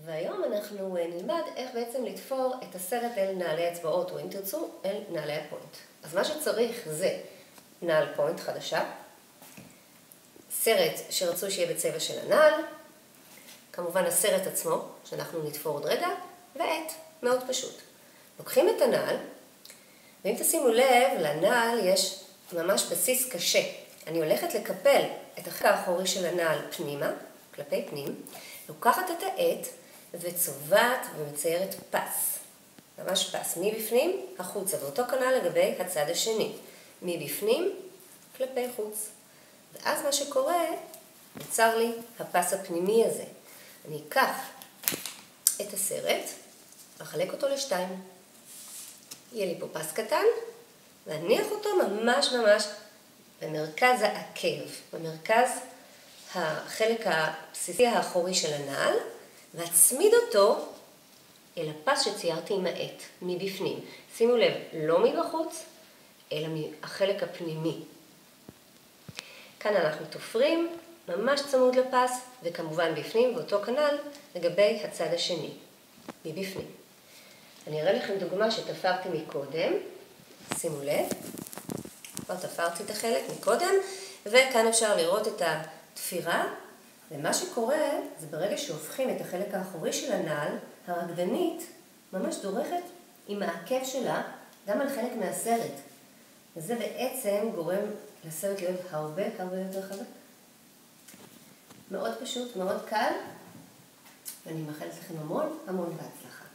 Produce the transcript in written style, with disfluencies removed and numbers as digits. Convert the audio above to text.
והיום אנחנו נלמד איך בעצם לתפור את הסרט אל נעלי אצבעות, או אם תרצו, אל נעלי הפוינט. אז מה שצריך זה נעל פוינט חדשה, סרט שרצו שיהיה בצבע של הנעל, כמובן הסרט עצמו, שאנחנו נתפור עוד רגע, ועט, מאוד פשוט. לוקחים את הנעל, ואם תשימו לב, לנעל יש ממש בסיס קשה. אני הולכת לקפל את החלק האחורי של הנעל פנימה, כלפי פנים, לוקחת את העט וצובעת ומציירת פס. ממש פס, מבפנים החוצה, ואותו כנ"ל לגבי הצד השני. מבפנים כלפי חוץ. ואז מה שקורה, נוצר לי הפס הפנימי הזה. אני אקח את הסרט, אחלק אותו לשתיים. יהיה לי פה פס קטן, ואניח אותו ממש במרכז העקב, במרכז החלק הבסיסי האחורי של הנעל, והצמיד אותו אל הפס שציירתי עם העט, מבפנים. שימו לב, לא מבחוץ, אלא מהחלק הפנימי. כאן אנחנו תופרים, ממש צמוד לפס, וכמובן בפנים, ואותו כנ"ל לגבי הצד השני, מבפנים. אני אראה לכם דוגמה שתפרתי מקודם, שימו לב, כבר תפרתי את החלק מקודם, וכאן אפשר לראות את התפירה, ומה שקורה זה ברגע שהופכים את החלק האחורי של הנעל, הרקדנית ממש דורכת עם העקב שלה גם על חלק מהסרט. וזה בעצם גורם לסרט להיות הרבה יותר חזק. מאוד פשוט, מאוד קל, ואני מאחלת לכם המון בהצלחה.